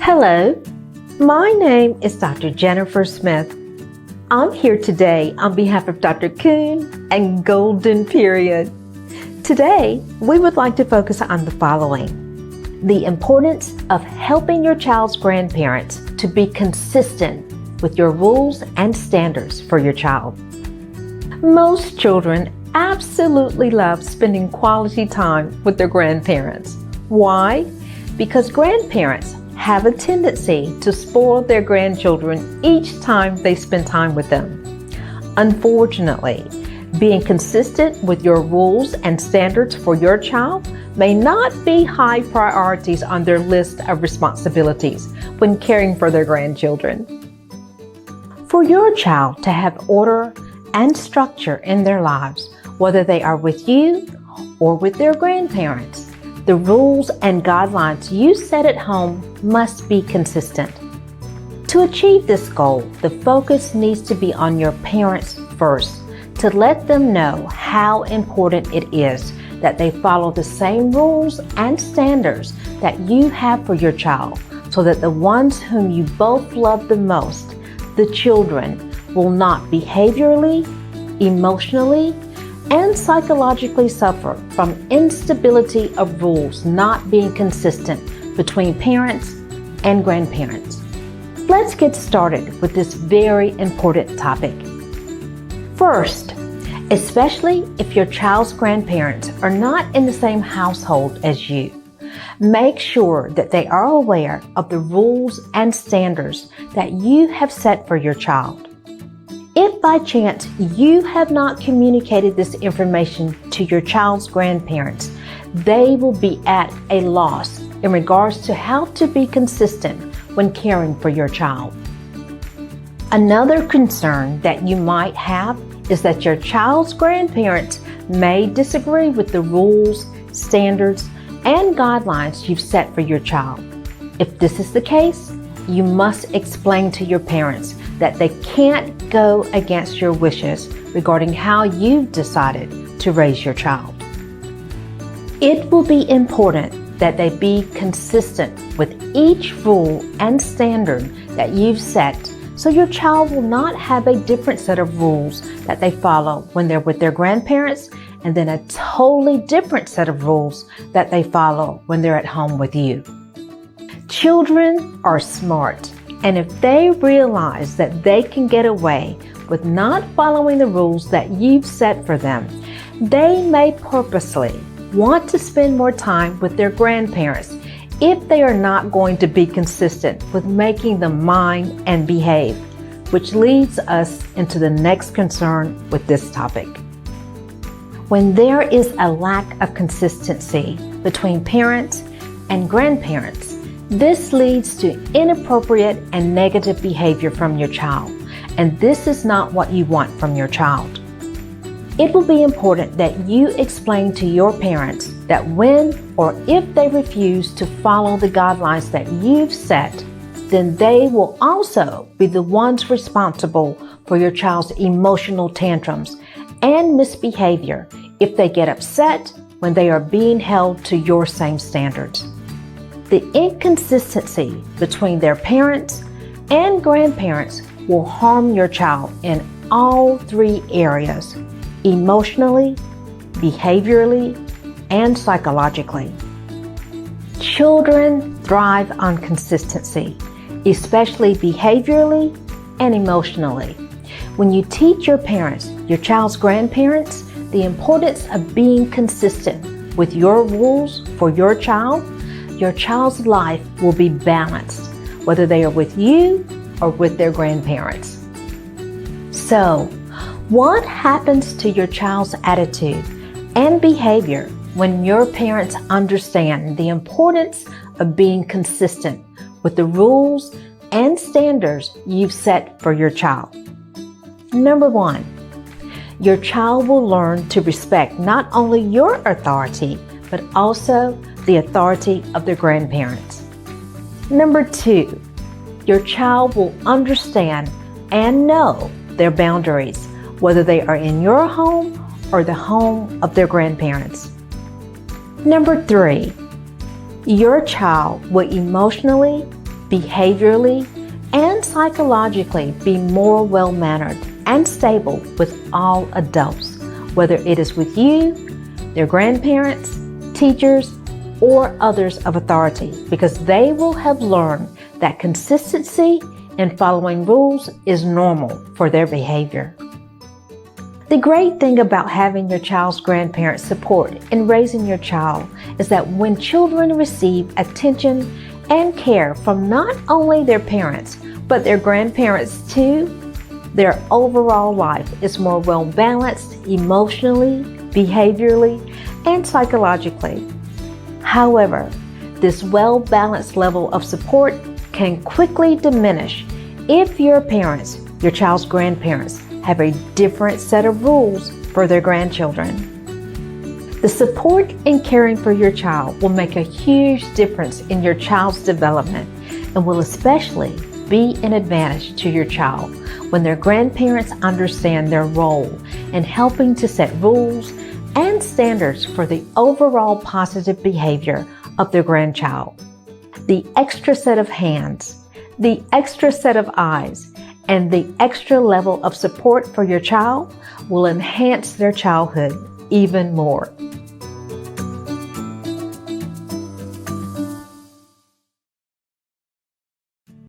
Hello, my name is Dr. Jennifer Smith. I'm here today on behalf of Dr. Kuhn and Golden Period. Today, we would like to focus on the following: the importance of helping your child's grandparents to be consistent with your rules and standards for your child. Most children absolutely love spending quality time with their grandparents. Why? Because grandparents have a tendency to spoil their grandchildren each time they spend time with them. Unfortunately, being consistent with your rules and standards for your child may not be high priorities on their list of responsibilities when caring for their grandchildren. For your child to have order and structure in their lives, whether they are with you or with their grandparents, the rules and guidelines you set at home must be consistent. To achieve this goal, the focus needs to be on your parents first, to let them know how important it is that they follow the same rules and standards that you have for your child, so that the ones whom you both love the most, the children, will not behaviorally, emotionally, and psychologically suffer from instability of rules not being consistent between parents and grandparents. Let's get started with this very important topic. First, especially if your child's grandparents are not in the same household as you, make sure that they are aware of the rules and standards that you have set for your child. If by chance you have not communicated this information to your child's grandparents, they will be at a loss in regards to how to be consistent when caring for your child. Another concern that you might have is that your child's grandparents may disagree with the rules, standards, and guidelines you've set for your child. If this is the case, you must explain to your parents that they can't go against your wishes regarding how you've decided to raise your child. It will be important that they be consistent with each rule and standard that you've set, so your child will not have a different set of rules that they follow when they're with their grandparents, and then a totally different set of rules that they follow when they're at home with you. Children are smart, and if they realize that they can get away with not following the rules that you've set for them, they may purposely want to spend more time with their grandparents if they are not going to be consistent with making them mind and behave, which leads us into the next concern with this topic. When there is a lack of consistency between parents and grandparents, this leads to inappropriate and negative behavior from your child, and this is not what you want from your child. It will be important that you explain to your parents that when or if they refuse to follow the guidelines that you've set, then they will also be the ones responsible for your child's emotional tantrums and misbehavior if they get upset when they are being held to your same standards. The inconsistency between their parents and grandparents will harm your child in all three areas: emotionally, behaviorally, and psychologically. Children thrive on consistency, especially behaviorally and emotionally. When you teach your parents, your child's grandparents, the importance of being consistent with your rules for your child's life will be balanced, whether they are with you or with their grandparents. So, what happens to your child's attitude and behavior when your parents understand the importance of being consistent with the rules and standards you've set for your child? Number 1, your child will learn to respect not only your authority, but also the authority of their grandparents. Number 2, your child will understand and know their boundaries, whether they are in your home or the home of their grandparents. Number 3, your child will emotionally, behaviorally and psychologically be more well-mannered and stable with all adults, whether it is with you, their grandparents, teachers, or others of authority, because they will have learned that consistency in following rules is normal for their behavior. The great thing about having your child's grandparents' support in raising your child is that when children receive attention and care from not only their parents, but their grandparents too, their overall life is more well-balanced emotionally, behaviorally, and psychologically. However, this well-balanced level of support can quickly diminish if your parents, your child's grandparents, have a different set of rules for their grandchildren. The support and caring for your child will make a huge difference in your child's development and will especially be an advantage to your child when their grandparents understand their role in helping to set rules and standards for the overall positive behavior of their grandchild. The extra set of hands, the extra set of eyes, and the extra level of support for your child will enhance their childhood even more.